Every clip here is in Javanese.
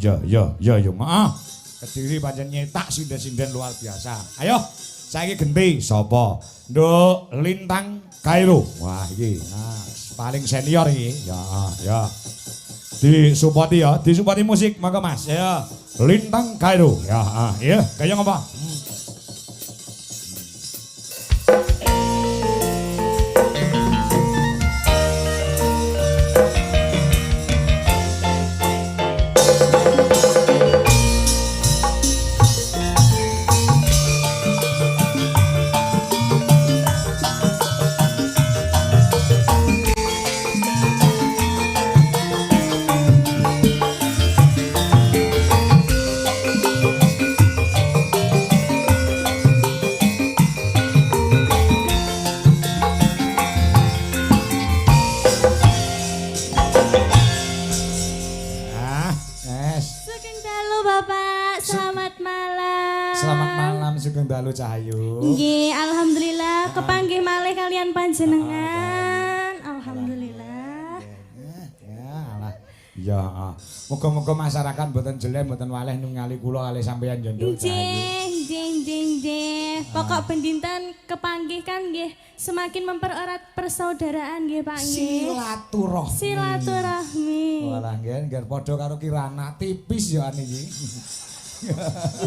Yo, maaf. Kediri pancen nyetak sinden-sinden luar biasa. Ayo, saiki genti sapa? Nduk Lintang Kairo. Wah, iki. Nah, paling senior iki. Ya. Disupati musik maka Mas. Ya. Lintang Kairo. Ya, kaya ngapa? Dalu Cahayu. Nggih, alhamdulillah kepanggih malih kalian panjenengan. Alhamdulillah. Ya, muga-muga masyarakat mboten jelek mboten waleh ningali kula kalih sampeyan Jondo Cahayu. Nggih. Pokok bendinten kepanggih kan nggih semakin mempererat persaudaraan nggih Pak nggih. Silaturahmi. Walah nggih padha karo Kirana tipis ya niki.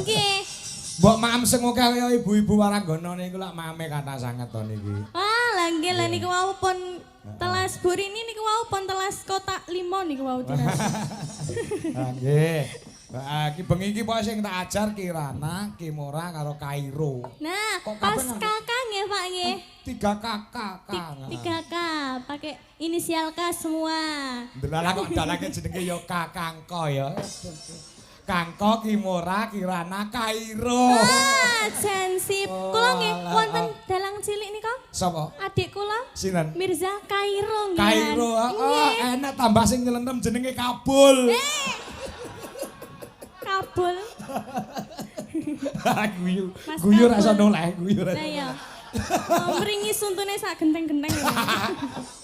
Nggih. Mbok maem sing akeh kaya ibu-ibu waranggana niku lak mame kathah sanget to niki. Wah, lah nggih lha niku wau pun telas burini niku wau pun telas kotak 5 niku wau telas. Ha nggih. Iki bengi iki pokoke sing tak ajar Kirana, Kimora karo Kairo. Nah, pas kakak nggih Pak nggih. 3 kakak. 3K, pakai inisial K semua. Ndelalah kok dalake jenenge ya Kakangko ya. Kangko, Kimora, Kirana, Kairo. Wah, sensip. Kula nggih wonten dalang cilik nika. Sapa? Adik kula. Sinten? Mirza Kairo nggih. Kairo. Enak tambah sing nyelentem jenenge Kabul. Kabul. Guyu ra iso noleh, guyu ra. Lah ya. Mringis untune sak genteng-genteng.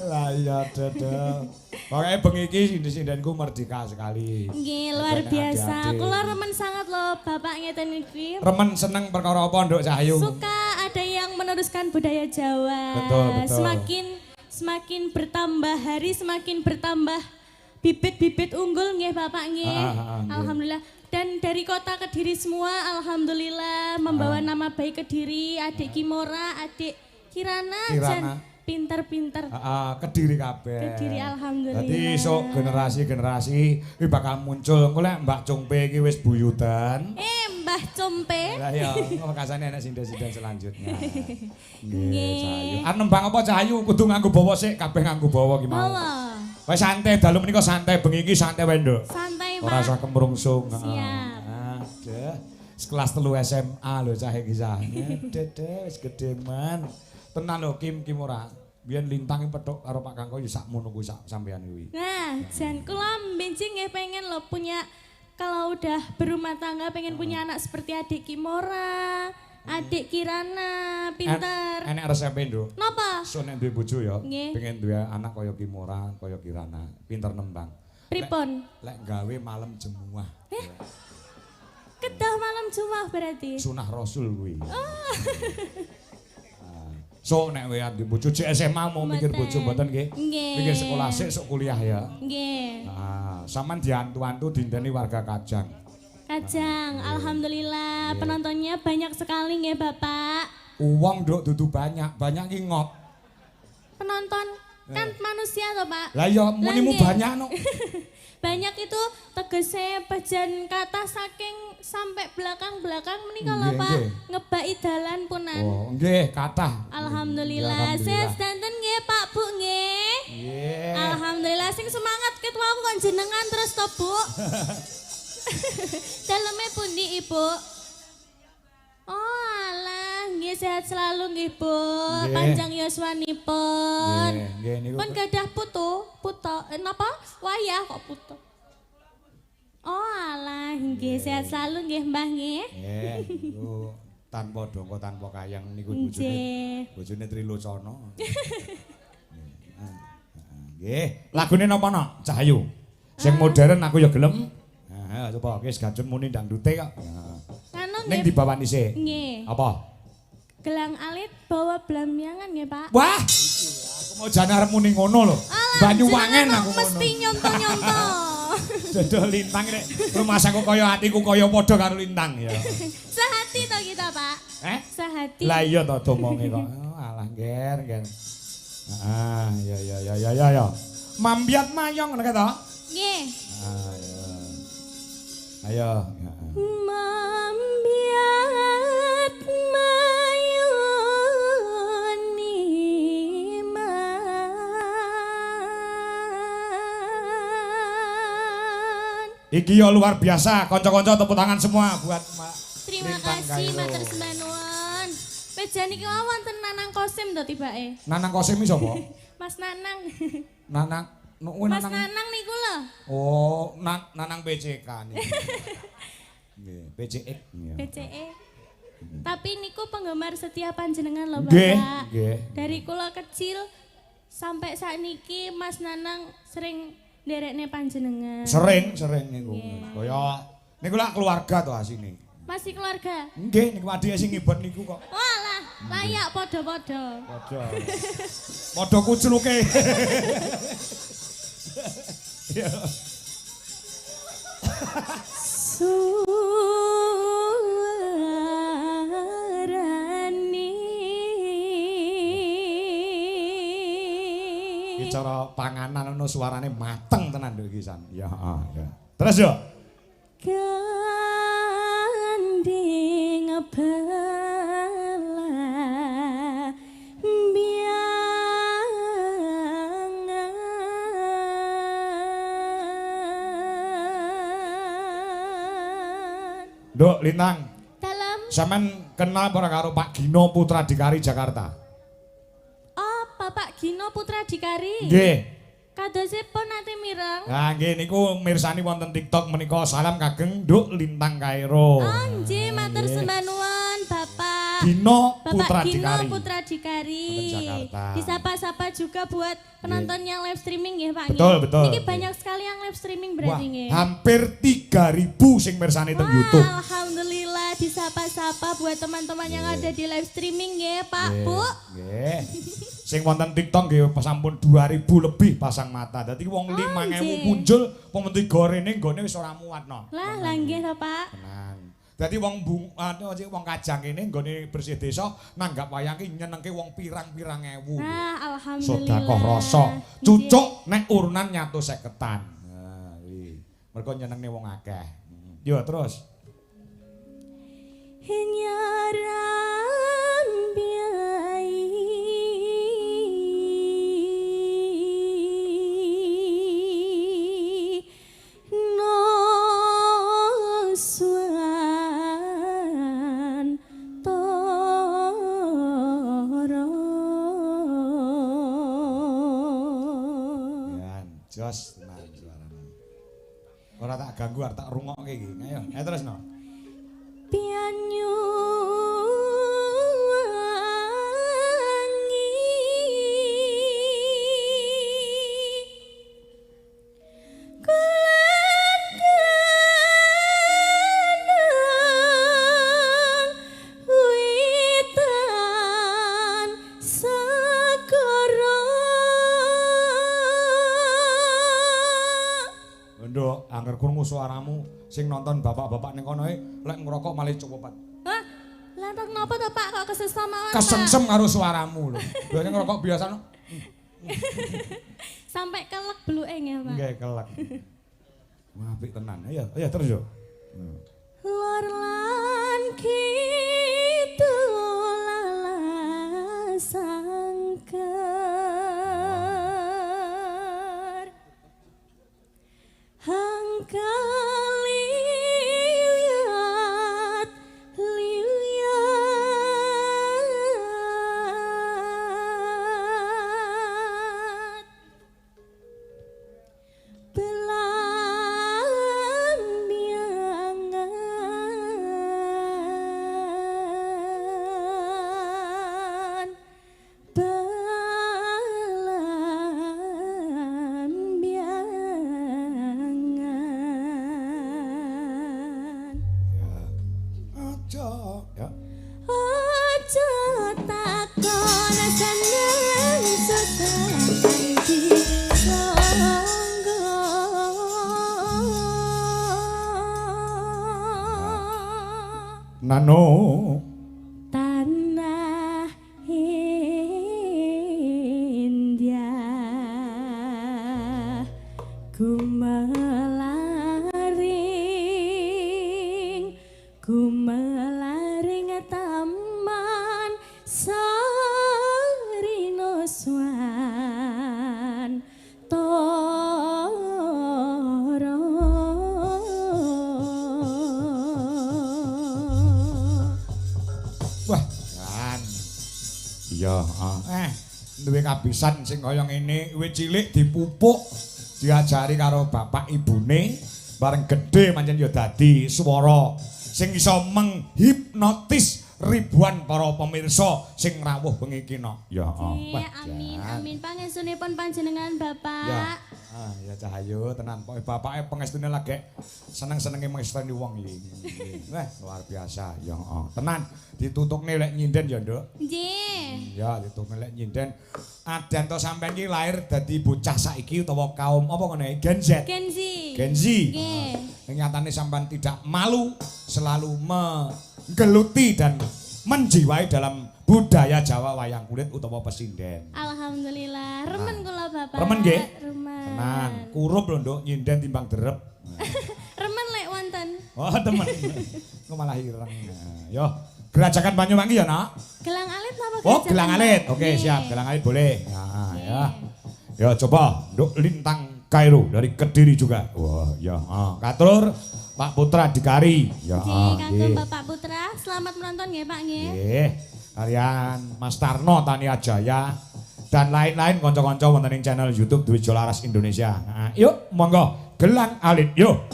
Lah iya dedel. Pokoke bengi iki sinden-sindenku merdeka sekali. Nggih, luar biasa. Kula remen sangat loh Bapak ngeten iki. Remen seneng perkara apa Nduk Cahayu? Suka ada yang meneruskan budaya Jawa. Betul. Semakin bertambah hari semakin bertambah bibit-bibit unggul nggih Bapak nggih. Alhamdulillah. Dan dari kota Kediri semua alhamdulillah membawa nama baik Kediri, adik Kimora, adik Kirana. Dan pinter-pinter. Kediri kabeh. Kediri alhamdulillah. Dadi sok generasi-generasi iki bakal muncul engko lek Mbak Congpe iki wis buyutan. Mbah Compe. Lah ya, makasane ana sinden-sinden selanjutnya. Nggih. Arep nembang apa Cahayu kudu nganggo bawa sik, kabeh nganggo bawa ki mau. Wis santai dalu menika santai bengi iki santai wae Nduk. Santai Mas. Ora usah kemrungsung. Siap. Aduh. Sekelas 3 SMA lho cah iki cah. Dede wis gedhe man. Tenan lho Kimora. Biyen Lintang petuk karo Pak Kangko ya sakmono kuwi sampean kuwi. Nah, jan kula benjing nggih pengen lho punya kalau udah berumah tangga pengen punya anak seperti adik Kimora, adik Kirana, pinter. Enek resepe Nduk. Napa? So nek duwe bojo ya, Nggih. pengen duwe anak kaya Kimora, kaya Kirana, pinter nembang. Pripun? Lek gawe malam jemuah. Kedah malam Jumat berarti. Sunah Rasul kuwi. So nek wean di bojo SMA mau mikir bojo mboten nggih? Nggih. Mikir sekolah sik sok kuliah ya. Nggih. Sampean diantu-antu dinteni warga Kajang. Kajang, alhamdulillah penontonnya banyak sekali nggih Bapak. Uwong Nduk dudu banyak ki ngop. Penonton kan manusia toh Pak. Lah ya munimu banyak no. Banyak itu tegese pajan kata saking sampai belakang-belakang menika lho Pak. Ngebaki dalan punan. Oh, nggih, kathah. Alhamdulillah. Sehat danten nggih Pak Bu nggih. Nggih. Alhamdulillah sing semangat ket wau kon jenengan terus to Bu. Daleme pundi Ibu? Oh alah, nggih sehat selalu nggih Bu. Panjang yuswanipun. Nggih niku. Pun gadah putu. Napa? Wayah kok putu. Oh alah, nggih sehat selalu nggih Mbah nggih. Nggih, niku tanpa dongko tanpa kayang niku bojone Trilocana. Nggih, lagune napa no? Cahayu. Sing modern aku ya gelem. Ayo coba wis gajun muni dangdute kok. Anu Ning nggih. dibawan dhisik. Nggih. Apa? Gelang alit bawa blamyangan nggih, Pak. Wah, aku mau jane arep muni ngono lho. Banyuwangen aku ngono. Mesti nyonto-nyonto. Jodoh lintang nek rumasaku kaya atiku kaya padha karo lintang ya. Sehati to kita, Pak. Sehati. Lah iya to domonge kok. Oh, alah ger. Ah, ya. Mambiat mayong ngono to? Nggih. Ah, ya. Ayo. Mambiat mayoni Iki yo luar biasa, kanca-kanca tepuk tangan semua buat Terima kasih matur sembah nuwun. Pejan iki wonten Nanang Kosim to tibake. Nanang Kosim iki sapa? Mas Nanang. Nanang Mas Nanang niku lho. Oh, Nanang PCK niku. Nggih, PCX. PCE. Tapi niku penggemar setia panjenengan lho, Bapak. Nggih. Dari kula kecil sampai saat niki Mas Nanang sering nderekne panjenengan. Sering niku. Kaya niku lak keluarga to asine. Masih keluarga? Nggih, niku adike sing ngibet niku kok. Walah, layak padha-padha. Padha kucluke. Ya. Suarane Iki cara panganan ono suarane mateng tenan lho iki san. Ya, ya. Terus yo. Gandeng bala biangan. Nduk Lintang. Dalam. Sampeyan kenal ora karo Pak Gino Putra Dikari Jakarta? Oh, Bapak Gino Putra Dikari. Nggih. Kadosipun nate mireng. Nah, nggih niku mirsani wonten TikTok menika salam kageng Nduk Lintang Kairo. Oh, nggih matur sembah nuwun Bapak. Gino Bapak Putra Gino Dikari. Putra Dikari. Wonten Jakarta. Disapa-sapa juga buat penonton yang live streaming ya Pak. Betul. Ini banyak sekali yang live streaming berarti nggih. Hampir 3.000 sing mirsani teng YouTube. Alhamdulillah disapa-sapa buat teman-teman yang ada di live streaming ya Pak, Bu. Nggih. Sing wonten TikTok nggih sampun 2.000 lebih pasang mata. Dadi wong 5.000 nggih. muncul pementi gorene nggone wis ora muatno. Lah nggih to Pak. Tenan. Dadi wong wong Kajang kene nggone bersih desa nanggap wayang ki nyenengke wong pirang-pirang ewu. Nah, alhamdulillah. Sedekah rasa. Cucuk nek urunan nyatu 50-an. Nah, iki. Mergo nyenengne wong akeh. Yo terus. Nyaram biai no suan toro Yan, jos tenan suarane. Ora tak ganggu, arep tak rungokke iki. Ayo, terus no. pianyu Nduk, angger krungu suaramu sing nonton bapak-bapak ning kono lek ngrokok malah copat. Hah? Lantak napa to Pak kok kesesam mawon? Pak? Kesengsem karo suaramu lho. Biasane ngrokok biasa no. Sampai kelek bluke ya Pak. Nggih kelek. Wah, apik tenan. Ayo terus yo. Lor lan kidul sangkar hangkali liat belambiangan Nano tanah India gumelaring taman sarino swan toro wah kan iya duwe kabisan sing kaya ngene wit cilik dipupuk diajari karo bapak ibune bareng gedhe pancen ya dadi swara sing iso menghipnotis ribuan para pemirsa sing rawuh bengi iki no. Ya amin amin pangestunipun panjenengan Bapak. Ya. Ya Cahayu tenan pokoke bapake pengestune lagi seneng-senenge mengestuni wong iki. Wah, luar biasa. Ya tenan ditutukne lek nyinden ya, Nduk. Nggih. Ya ditutukne lek nyinden. Adanto sampean iki lahir dadi bocah saiki utawa kaum apa ngene Gen Z. Gen Z. Gen Z. Nggih. Nyatane sampean tidak malu selalu menggeluti dan menjiwai dalam budaya Jawa wayang kulit utawa pesinden. Alhamdulillah, remen kula Bapak. Remen nggih? Remen. Tenan, kurup lho Nduk nyinden timbang derep. Remen lek wonten. Oh, temen. Kok malah ireng. Yo, gerajakan Banyuwangi ya, Nak? Gelang alit napa Oh, gelang alit. Oke, siap. Gelang alit boleh. Nah, ya. Ya, coba Nduk Lintang Kairo dari Kediri juga. Wah, ya. Katur Pak Putra Dikari. Ya, nggih. Bapak Putra, selamat menonton nggih, Pak nggih. Nggih. Kalian Mas Tarno Tania Jaya dan lain-lain kanca-kanca wonten ing channel YouTube Dwi Jolaras Indonesia. Nah, yuk monggo gelang alit yuk.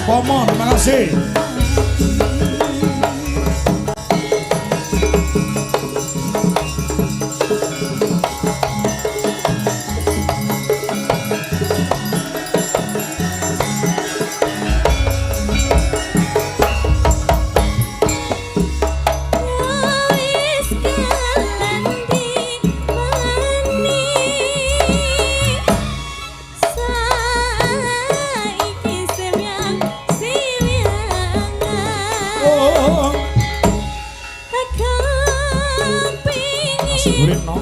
Pomo, terima kasih. Gurit no.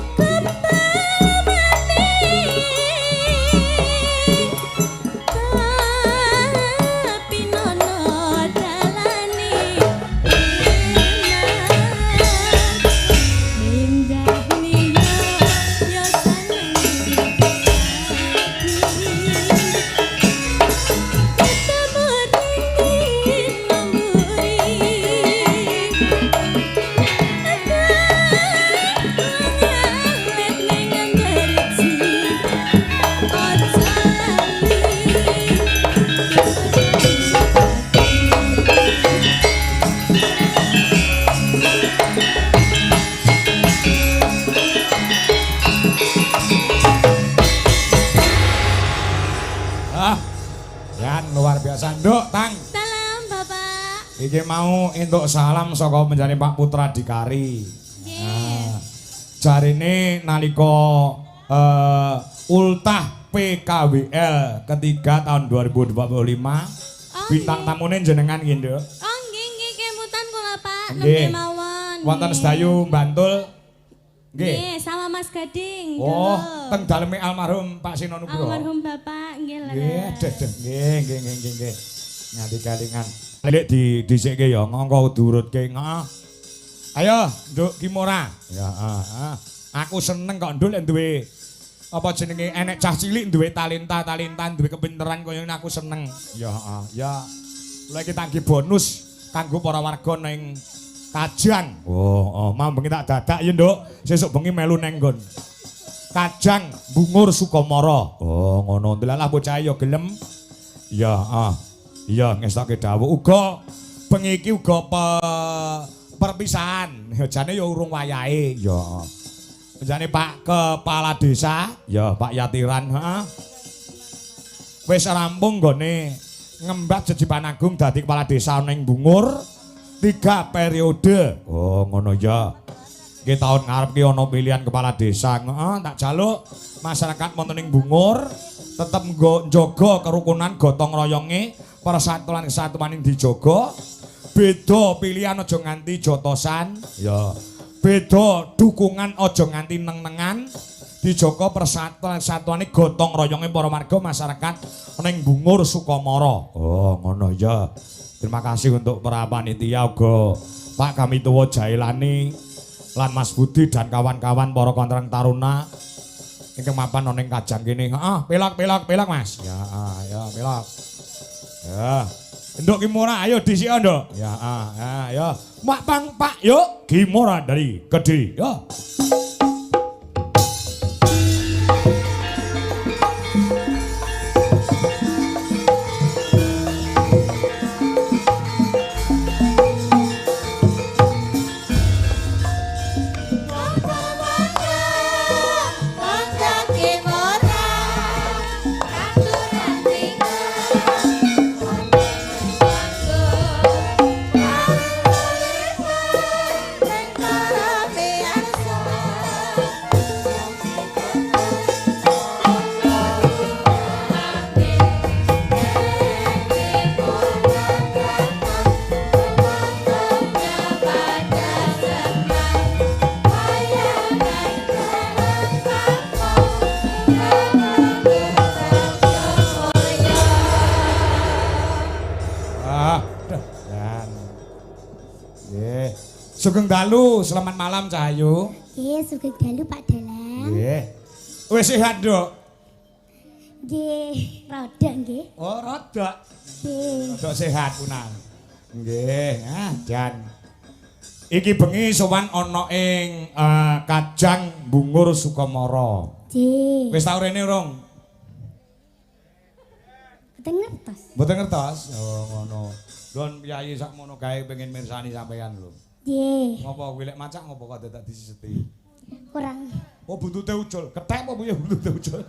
Luar biasa, Nduk, Tang. Salam, Bapak. Iki mau entuk salam saka menjane Pak Putra Dikari. Nggih. Jarine nalika ultah PKWL ketiga tahun 2025 bintang tamune jenengan nggih, Nduk. Oh, nggih kemutan kula, Pak. Nggih. Nembe mawon. Wonten sedayu Bantul. Nggih. Nggih, sama Mas Gading. Oh, dulu. teng daleme almarhum Pak Sino Nugroho. Almarhum Bapak, nggih lho. Nggih. Nganti kalingan. Lek disikke ya ngongko durutke. Ayo, Nduk Kimora. Ya, Aku seneng kok Nduk lek duwe apa jenenge enek cah cilik duwe talenta, duwe kepinteran kaya ngene aku seneng. Ya. Lek kita nggih bonus kanggo para warga ning Kajang. Mau bengi tak dadak ya, Nduk. Sesuk bengi melu neng nggon. Kajang Bungur Sukomoro. Ngono. Delalah bocah ya gelem. Ya, Iya, ngestoke dawuh uga bengi iki uga perpisahan. Jane ya urung wayahe. Ya. Jane Pak Kepala Desa, ya Pak Yatiran, Wis rampung nggone ngembak Jejipan Agung dadi Kepala Desa ning Bungur 3 periode. Ngono ya. Iki taun ngarep ki ana pilihan Kepala Desa. Tak jaluk masyarakat wonten ing Bungur tetep nggo njaga kerukunan gotong royonge, persatuan kesatuan dijaga. Beda pilihan aja nganti jotosan, ya. Beda dukungan aja nganti neng-nengan. Dijaga persatuan kesatuane gotong royonge para warga masyarakat ning Bungur Sukomoro. Ngono ya. Terima kasih untuk para panitia uga Pak Kamituwa Jailani lan Mas Budi dan kawan-kawan para kontreng taruna ingkang mapan ana ing Kajang kene. Pelak Mas. Ya, pelak. Ya. Nduk Kimora ayo disik Nduk. Ya, ya. Mak Pang Pak yuk Kimora dari Kediri. Ya. Sugeng dalu, selamat malam Cahayu. Nggih, sugeng dalu Pak Dalang. Nggih. Wis sehat, Nduk? Nggih, rada nggih. Oh, rada. Nggih. Rada sehat punan. Nggih, Jan. Iki bengi sowan ana ing Kajang Bungur Sukomoro. Nggih. Wis tau rene urung? Mboten ngertos. Mboten ngertos. Oh, ngono. Don piyayi sakmono kae pengen mirsani sampeyan lho. Nggih. Ngopo kuwi lek macak ngopo kok dadak disiseti? Kurang. Oh buntute ucul, kethek apa piye buntute ucul?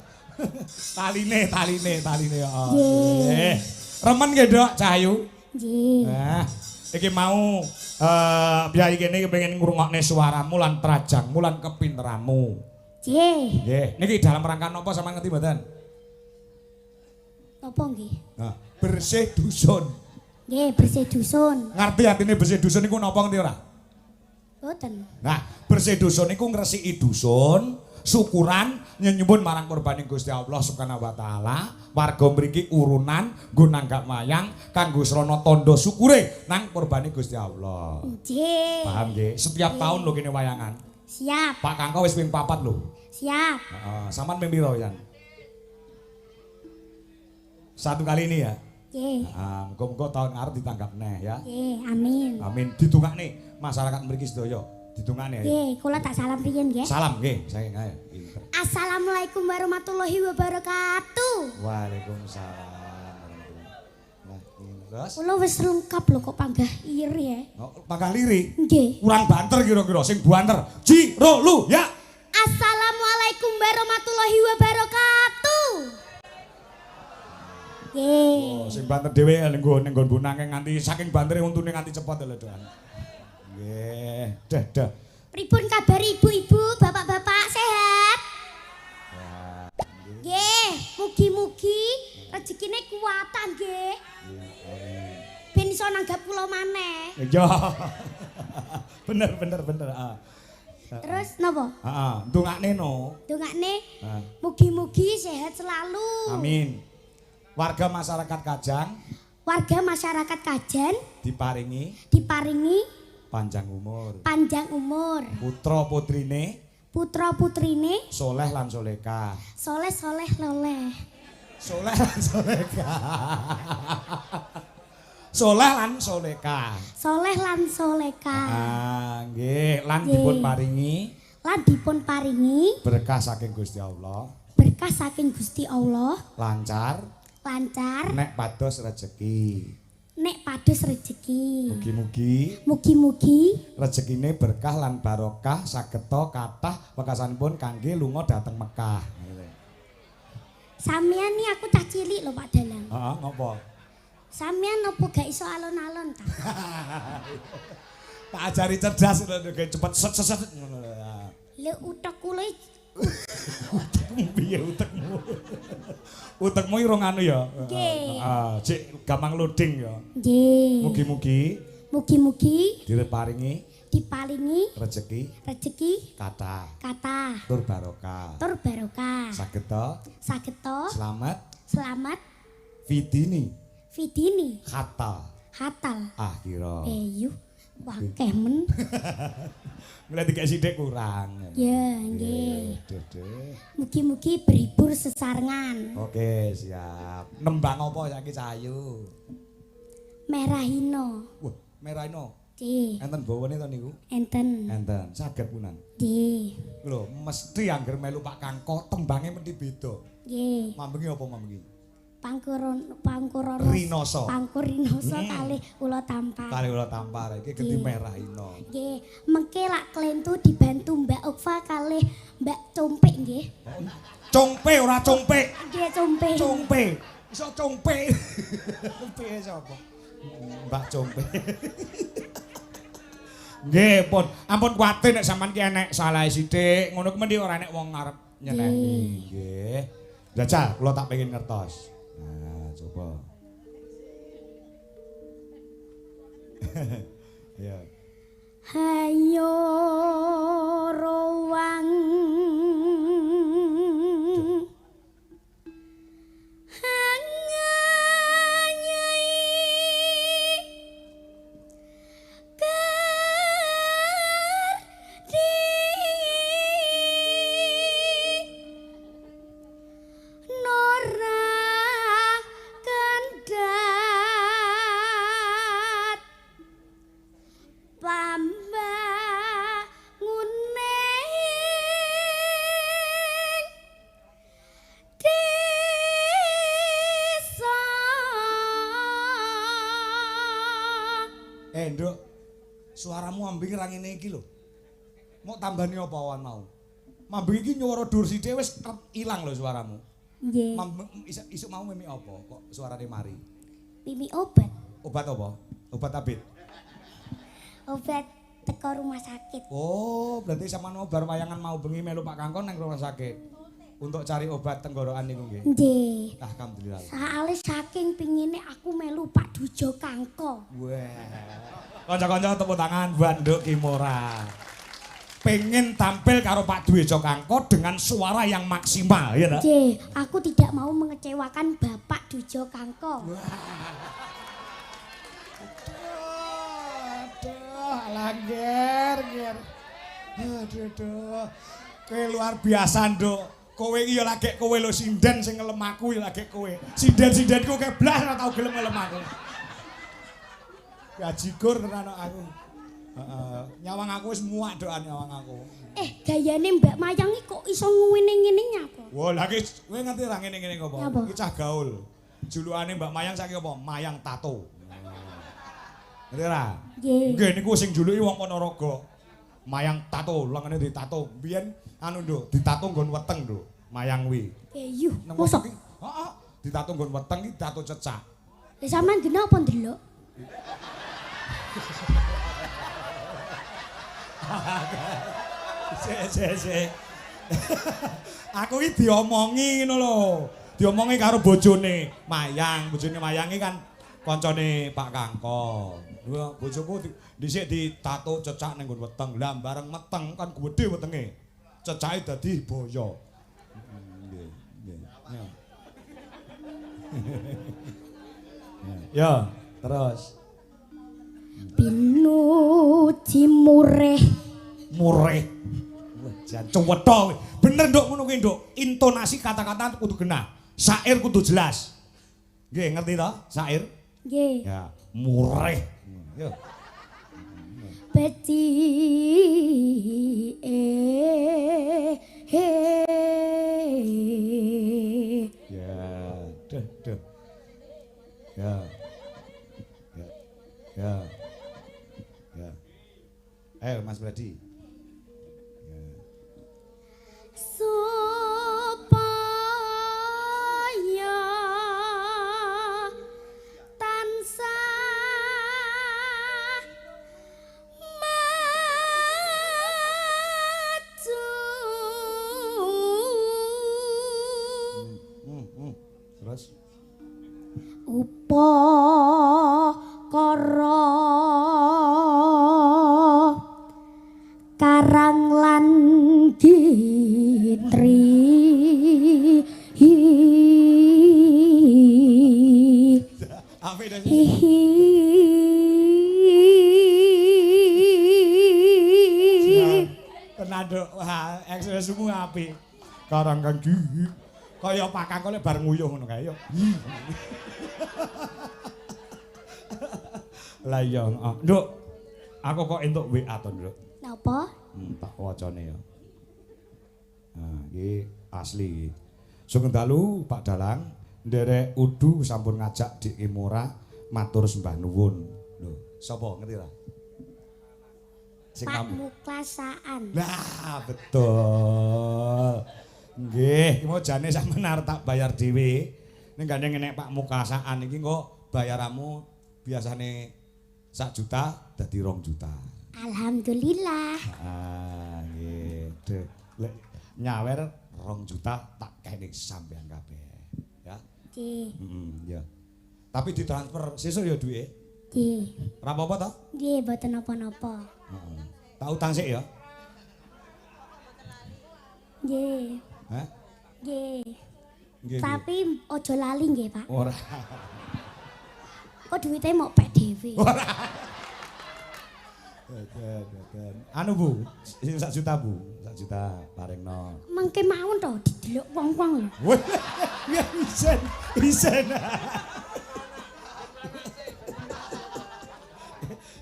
Taline. Nggih. Remen nggih, Dok, Cahayu? Nggih. Nah, iki mau piyayi kene kepengin ngrungokne suaramu lan trajangmu lan kepinteranmu. Nggih. Nggih, niki dalam rangka napa sampeyan ngerti mboten? Napa nggih? Nah, bersih dusun. Nggih, bersih dusun. Ngerti artine bersih dusun niku napa ngerti ora? Boten. Nah, bersih dusun niku ngresiki dusun, syukuran nyuwun marang kurbaning Gusti Allah Subhanahu wa taala. Warga mriki urunan nggo nanggap wayang kanggo srana tandha syukure nang kurbaning Gusti Allah. Nggih. Paham nggih? Setiap tahun lho kene wayangan. Siap. Pak Kangko wis ping 4 lho. Siap. Heeh, sampean ping pira, Yan? Satu kali ini ya. Nggih. Muga-muga tahun ngarep ditanggap neh ya. Nggih, amin. Amin. Didongakne masyarakat mriki sedaya. Didongakne ya. Nggih, kula tak salam riyen nggih. Salam nggih, saya ayo. Pinter. Assalamualaikum warahmatullahi wabarakatuh. Waalaikumsalam. Nah, terus Kula wis lengkap lho kok panggah iri ya. pangkah liri. Nggih. Kurang banter kira-kira sing banter. Ji, ro, lu, ya. Assalamualaikum warahmatullahi wabarakatuh. Nggih. Oh, sing banter dhewe ning nggon bunange nganti saking bantere untune nganti cepot lho, Doan. Nggih, dah. Pripun kabar ibu-ibu, bapak-bapak sehat? Nggih, mugi-mugi rezekine kuwatan nggih. Ben iso nanggap kula maneh. Iya. Bener. Terus napa? Heeh, ndongakne no. Dongakne Heeh. mugi-mugi sehat selalu. Amin. Warga masyarakat Kajang Warga masyarakat Kajen diparingi diparingi panjang umur. panjang umur. Putra putrine Putra-putrine soleh lan soleka. soleh-soleh loleh. Soleh lan soleka. Soleh lan soleka. Soleh lan soleka. Nggih, lan Nggih. dipun paringi Lan dipun paringi berkah saking Gusti Allah, berkah saking Gusti Allah, lancar lancar nek pados rejeki. nek pados rejeki. Mugi-mugi Mugi-mugi rezekine berkah lan barokah sageta kathah wekasanipun kangge lunga dhateng Mekah. sampeyan ni aku cah cilik lho Pak Dalang. Heeh, ngopo? Sampeyan nopo gak iso alon-alon ta? Tak ajari cerdas kayak cepet set ngono. Lho utek kula Piye utekmu? Utekmu iki rong anu ya. Nggih. Heeh, cek gampang loading ya. nggih. Mugi-mugi Mugi-mugi diparingi diparingi rezeki rejeki kathah kathah tur barokah. tur barokah. Sageta Sageta selamat selamat fidini fidini hatal hatal. akhira. Yuh, wah kemen. Mulai tiga sidik kurang. Ya, nggih. Deh. Mugi-mugi berhibur sesarengan. Oke, siap. Nembang apa saiki Cahayu? Merahino. Wah, merah ino. Nggih, Enten bawane to niku? enten. Enten. Saged punan. Nggih. Lho, mesti angger melu Pak Kangko tembange mesti beda. Nggih. Mambengi apa mambengi? Pangkurono Rinoso. Pangkurinoso kalih ula tampar. Kali kula tampar iki gedhi Nggih. merah ino. Nggih, mengke lak klentu dibantu Mbak Okva kalih Mbak Compek nggih. Congpe ora compe. Nggih Compek. Congpe. Iso congpe. Piye sapa? Mbak Compe. Nggih, pun. Ampun kuwatir nek sampean ki enek salah sithik, ngono ku mendhi ora enek wong ngarep nyeneni. Nggih. Jajal, kula tak pengen ngertos. Nah, coba. Ya. Hayo rowang Nduk, suaramu ambing ra ngene iki lho. Mok tambani apa awan mau? Mambing iki nyuwara dur sithik wis ilang lho suaramu. nggih. Isuk mau mimi apa kok suarane mari? Mimi obat. Obat apa? Obat tabit. Obat teko rumah sakit. Oh, berarti sama mau bar wayangan mau bengi melu Pak Kangkon nang rumah sakit. untuk cari obat tenggorokan niku nggih. Nggih. Alhamdulillah. Soale saking pingine aku melu Pak Dujo Kangko. Wah. Kanca-kanca tepuk tangan Banduk Kimora. Pengen tampil karo Pak Dujo Kangko dengan suara yang maksimal ya. Nggih, aku tidak mau mengecewakan Bapak Dujo Kangko. Aduh, langger, ger. Aduh. Kowe luar biasa, Nduk. Kowe iki ya lagi kowe lho sinden sing ngelem aku ya lagi kowe. Sinden-sindenku kowe blas ora tau gelem ngelem aku. Gajigur tenan aku. Heeh. Nyawang aku wis muak doan nyawang aku. Gayane Mbak Mayang iki kok iso ngene-ngene nyapa? Wah, lha iki kowe ngerti ra ngene-ngene apa? Apa? Iki cah gaul. Julukane Mbak Mayang saiki apa? Mayang Tato. Ngerti ra? Nggih. Nggih niku sing juluki wong Ponorogo. Mayang Tato, lengene ditato. Biyen anu Nduk, ditato nggon weteng Nduk. Mayang wi. Yuh, Nang mosok. weteng iki, heeh, ditato nggon weteng iki tato cecak. Lah sampean dina apa ndelok? Sik. Aku iki diomongi ngono lho. Diomongi karo bojone Mayang. Bojone Mayang iki kan kancane Pak Kangko. Lha bojoku dhisik ditato cecak ning nggon weteng. Lah bareng meteng kan gedhe wetenge. Cecake dadi boyo. Nggih. Ya, terus Pinuji mureh. mureh. Wah, jan cewetha kowe. Bener Nduk ngono kuwi Nduk. Intonasi kata-kata kudu genah. Syair kudu jelas. Nggih, ngerti to? Syair? Nggih. Ya, mureh. Yo. Beti Ya, duh. Ya. Ayo Mas Brady. supaya tansah maju Terus upakara karang lan gintri apik dah. Tenan Nduk. Wah, ekspresimu apik. Karang kang gigi. Kaya Pak Kangko lek bar nguyuh ngono kae yo. Lah iya, Nduk. Aku kok entuk WA to, Nduk. Napa? Tak wacane ya. Nah, iki asli. Sugeng dalu Pak Dalang, nderek Udu sampun ngajak Dik Kimora matur sembah nuwun. Lho, sapa ngerti ra? Sing Pak kamu. Muklasaan. Nah, betul. Nggih, iki mau jane sampean arep tak bayar dhewe. Ning gandeng enek Pak Mukasaan iki kok bayaramu biasane 1 juta dadi 2 juta. Alhamdulillah. Ah, nggih. Duh, lek nyawer 2 juta tak kene sampean kabeh. Ya. Nggih. Ya. Tapi ditransfer sesuk ya duwe. Nggih. Ora apa-apa to? Nggih, mboten napa-napa. Heeh. Tak utang sik ya. Nggih. Hah? Nggih. Nggih. Tapi ojo lali nggih, Pak. Ora. Kok duwite mok pek dhewe. Ora. Dadan. Anu Bu, sing 1 juta Bu, 1 juta paringno. Mengke mawon to didelok wong-wong lho. Wah, ya isen.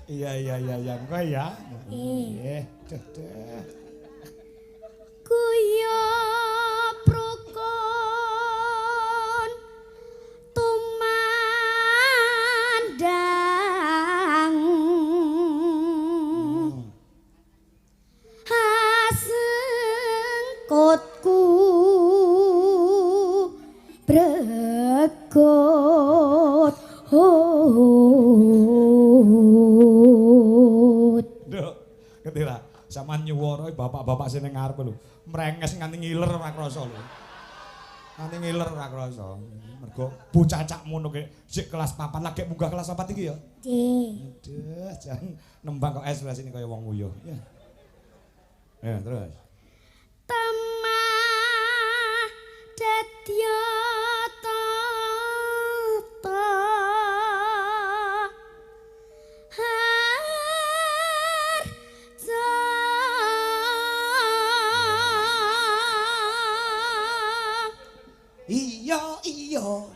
Iya, engko ya. Nggih, duh. Kuya prukun tumandang hasengkotku bregot Nduk, ngerti ra? Sampeyan nyuwara bapak-bapak sing ning ngarep lho. Mrenges nganti ngiler ora krasa lho. Ane ngiler ora krasa. Mergo bocah cak ngono ki sik kelas 4 lagi munggah kelas 4 iki ya. Nggih. Aduh, jan nembang kok ekspresi ini kaya wong nguyuh. Ya. Ya, terus. Temah dadya tata harja Iya, iya.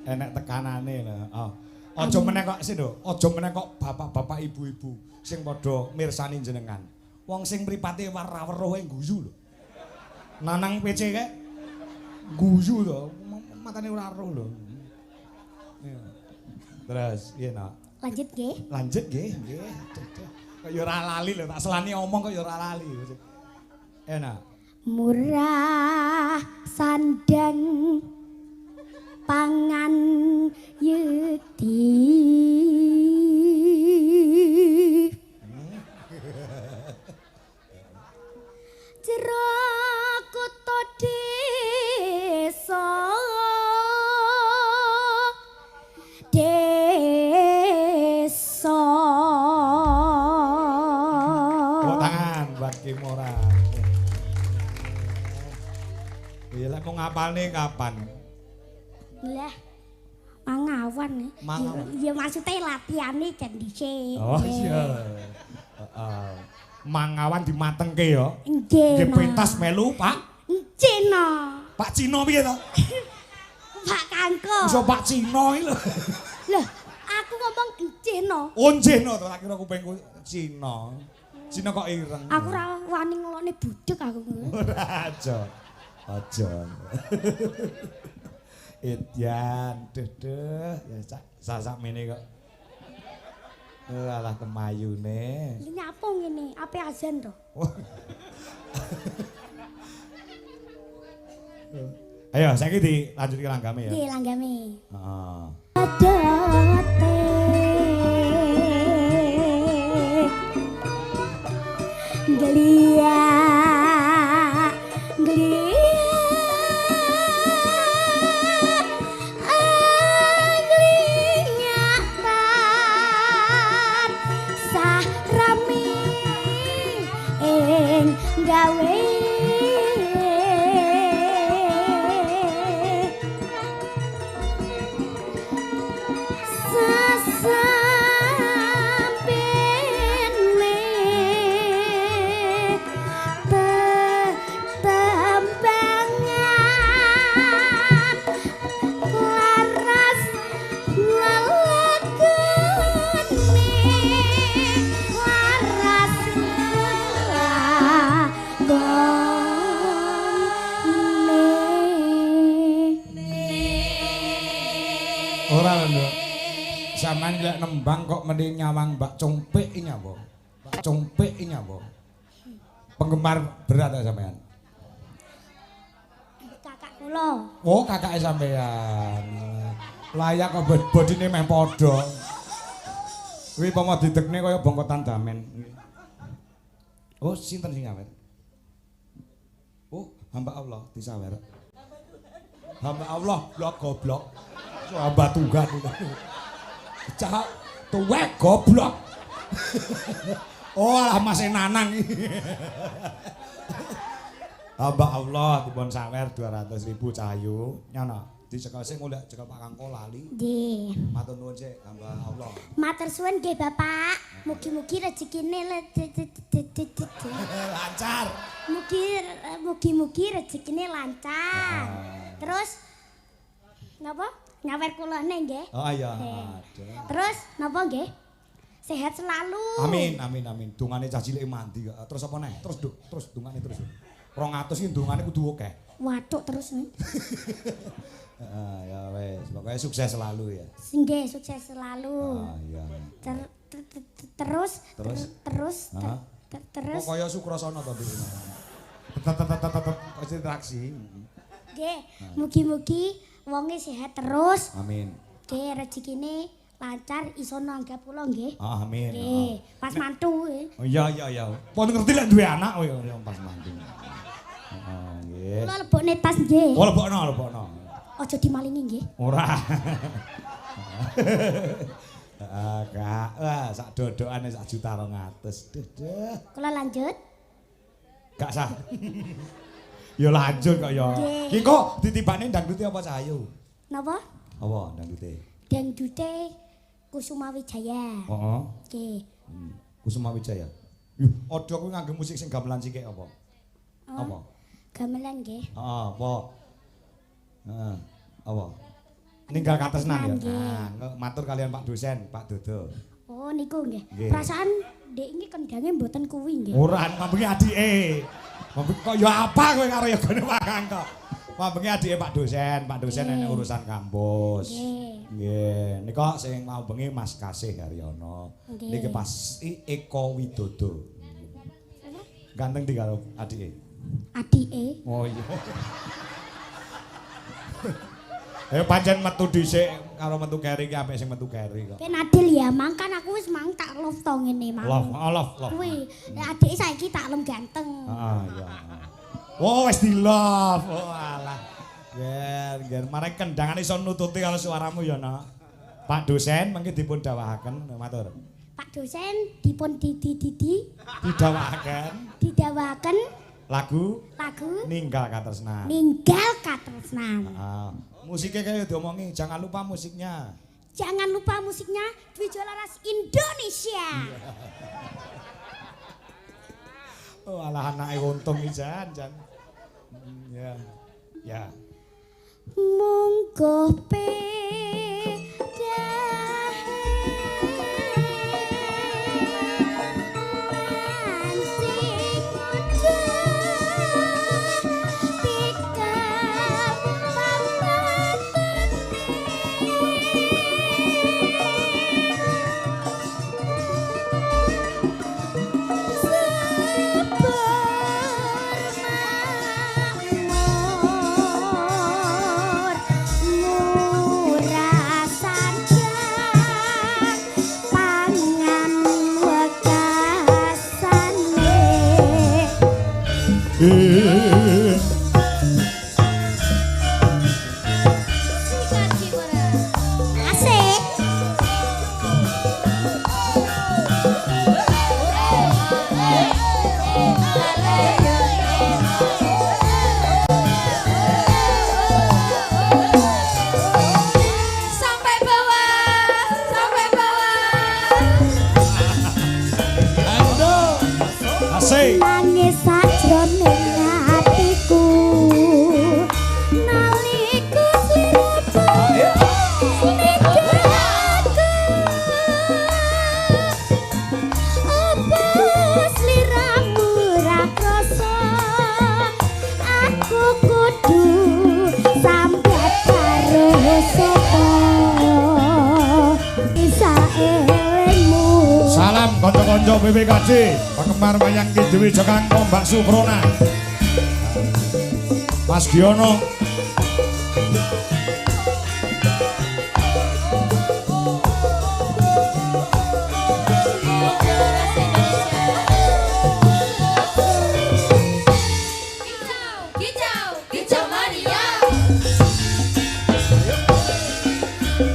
Enek tekanane lho. Oh. Aja meneh kok sih lho, aja meneh kok bapak-bapak ibu-ibu sing padha mirsani jenengan. Wong sing mripate war-weruhe guyu lho. Nanang PC kae guyu lho, matane ora roh lho. Iya. Terus, iya nak. Lanjut nggih. Lanjut nggih, nggih. Kok ya ora lali lho, tak selani omong kok ya ora lali. Enak. Murah sandang pangan yedi jero kutha desa desa Tepuk tangan buat Kimora. Ya lek mau ngapalne kapan? Lah mangawan ya. Mangawan. Ya maksudnya latihane kan dhisik. Oh iya. Heeh. Mangawan dimatengke ya. Nggih. Nggih pentas melu, Pak. Cina. Pak Cino piye to? Pak Kangko. Iso Pak Cino iki lho. Lah, aku ngomong Cina. Oh Cino to, tak kira kupingku Cino. Cino kok ireng. Aku ora wani ngelone budek aku. Ora aja. Aja. Edian, duh, ya sak mene kok. Alah kemayune. Iki nyapa ngene? Ape azan to? Ayo saiki dilanjutke langgame ya. Nggih, langgame. Heeh. Adote Glia gawe sesambene tetambangan laras lelakene laras Ora lho. Sampeyan lek nembang kok meni nyawang Mbak Cumpik iki apa? Mbak Cumpik iki apa? Penggemar berat ta sampeyan? kakak kula. Oh, kakake sampeyan. Layak kok bodine meh padha. Kuwi pomo didekne kaya bongkotan damen. Oh, sinten sing nyawer? Oh, hamba Allah disawer. Hamba Allah blok goblok. So hamba tunggal. Cak tuwek goblok. Oh, alah Mas Nanang iki. Hamba Allah dipun sawer 200.000 cahayu. Nyono. Dicekel sing golek cekel Pak Kangko lali. Nggih. Matur nuwun sik hamba Allah. Matur suwun nggih Bapak. Mugi-mugi rezekine Lancar. Mugi-mugi rezekine lancar. Terus napa? Nyawer kulane nggih. Oh iya. Terus napa nggih? Sehat selalu. Amin, amin, amin. Dungane cah cilik mandi kok. Terus apa neh? Terus dungane terus. 200 iki dungane kudu akeh. Watuk terus nih. Ya wes, pokoknya sukses selalu ya. Nggih, sukses selalu. Ah iya. Terus. Pokoknya Sukrasana to Dik. Konsentrasi. Nggih, mugi-mugi wonge sehat terus. Amin. Nggih rezekine lancar iso nanggap kula nggih. Amin. Nggih, pas mantu. Oh iya. Pun ngerti lek duwe anak kowe ya pas mantu. Heeh, nggih. Kula lebokne tas nggih. Oh lebokno. Aja dimalingi nggih. Ora. Kak, wah sak dodokane sak juta 200. Duh. Kula lanjut. Gak sah. Ya lanjut kok ya. Ki kok ditibane dangdute apa Cahayu? Napa? Apa dangdute? Dangdute Kusuma Wijaya. Heeh. Nggih. Kusuma Wijaya. Yuh, ada kuwi nganggo musik sing gamelan sithik apa? Apa? Gamelan nggih. Heeh, apa? Heeh. Apa? Ninggal katresnan ya. Nah, matur kalian Pak dosen, Pak Dodo. Oh niku nggih. Nggih. Perasaan Dek iki kendange mboten kuwi nggih. Ora, mambengi adike. Mambengi kok ya apa kowe karo ya gone Wakang kok. Mambengi adike Pak dosen enek urusan kampus. Nggih. Nika sing mau bengi Mas Kasih Haryono. Niki pas Eko Widodo. Ganteng di karo adike. Adike. Oh iya. Ayo pancen metu dhisik karo metu keri iki apik sing metu keri kok. Ken adil ya, mangkan aku wis mang tak love to ngene mang. Love. Kuwi, nek adike saiki tak lem ganteng. Heeh, iya. Oh, wis di love. Oh alah. Ger, marek kendangane iso nututi kalau suaramu ya, Nak. Pak dosen mengki dipun dawuhaken, matur. Pak dosen dipun Didawaken lagu Ninggal Katresnan. Ninggal Katresnan. Heeh. Musiknya kayak diomongi, jangan lupa musiknya. Jangan lupa musiknya Dwi Jolaras Indonesia. Oh alah anake untung iki jan. Ya. Monggo nangis sajroning atiku nalika sliramu apa sliramu ra krasa aku kudu sambat karo sapa isa elmu. Salam kanca-kanca BPKJ, penggemar wayang Dewi Jokangko Mbak Suprona. Mas Giono.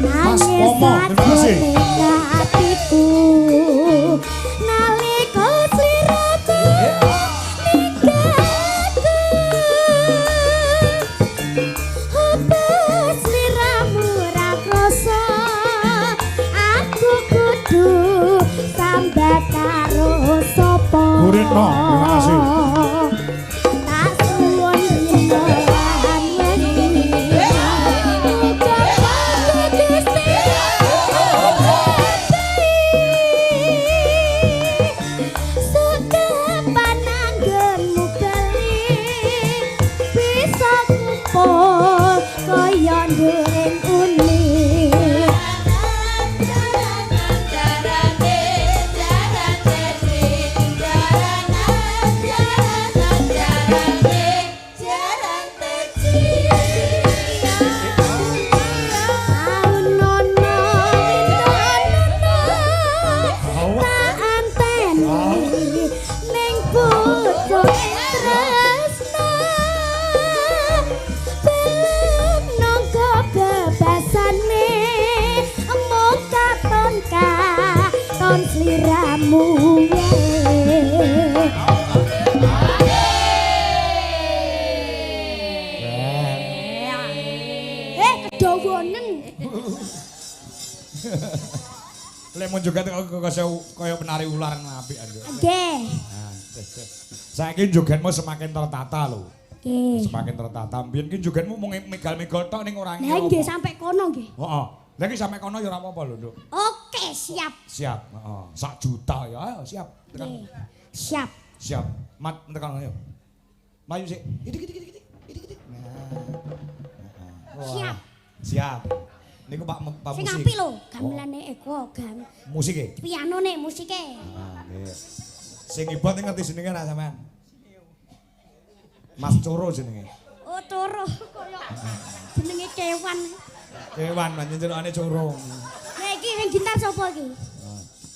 Mas Pomo, terima kasih. Nalika sliraku ninggalku apa sliramu ra krasa aku kudu sambat karo sapa. Bu Retno, terima kasih. Tak suwun rinduan wedi kaya nduring uni. lemu kedawanen Lemon juga kaya penari ular apik anjo. nggih Saiki jogetmu semakin tertata lho. nggih Semakin tertata. Mbiyen ki jogetmu mung megal-megal tok ning ora lha nggih sampe kono nggih Heeh. Lah iki sampe kono ya ora apa-apa lho, Nduk. oke siap Siap, heeh. 1 juta ya. Ayo siap. Tekan. nggih siap Siap. Mat tekan ayo. Maju sik. Idik. Siap. Siap. Niku Pak sing musik. apik lho gamelane Eko gam Musike. pianone musike Ah, nggih. Sing ibot ngerti jenenge ra sampean? Mas Coro jenenge. oh turu koyo jenenge kewan Kewan panjenengane Coro. nah iki sing gitar sapa iki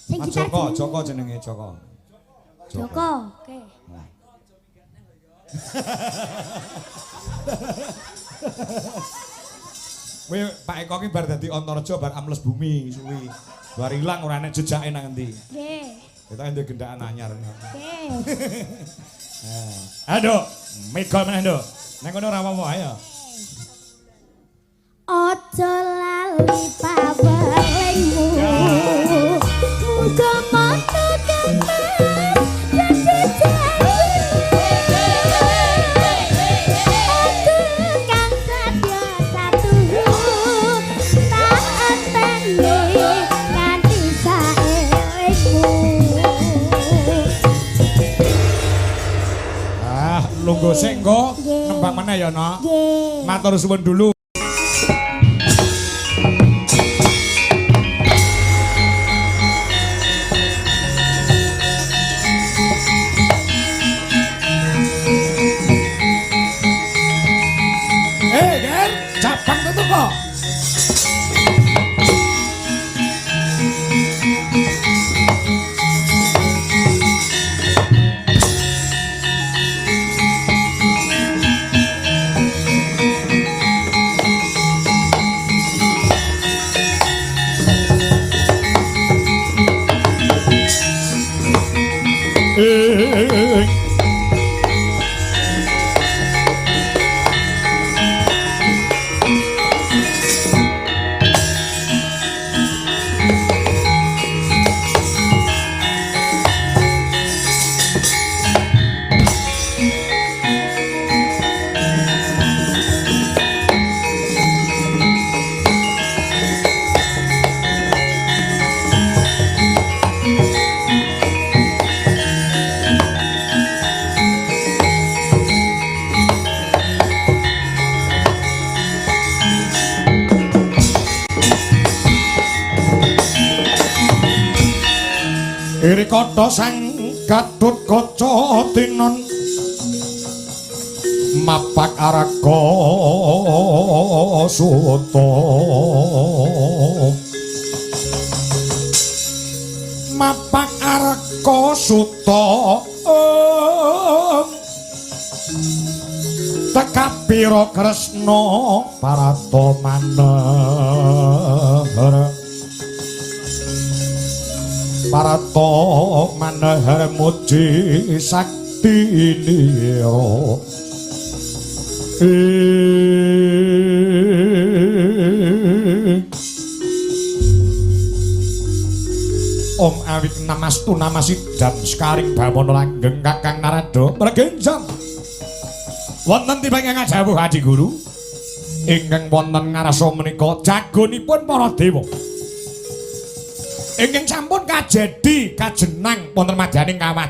sing Mas gitar Joko jenenge Joko. Joko oke Kowe Pak Eko ki bar dadi Antareja bar ambles bumi suwi. Bar ilang ora enek jejake nang endi. nggih Kita ndek gendakan anyar. nggih Aduh, mikol meneh, Nduk. Nang kono ora apa-apa, ayo. Ojo lali pawelingmu muga mata kemas dan aku kang sadya satu tak enteni nganti saelingmu Ah, lungguh sik engko Nggih. nembang meneh ya, Nok. nggih Matur suwun dulu. Ger, capang tuh kok. Iri koto sang Gatut Kaca tinon mapak Arga Suta mapak Arga Suta tekapira Kresna parata manahar Parato manahar muji sakti niro Om awit namastu namasidam sekaring bamono langgeng kakang narada pregenjang wonten tibang ingkang jawuh Adi Guru ingkang wonten ngarsa menika jagonipun para dewa ingkang sampun kajedi kajenang wonten madyaning kawat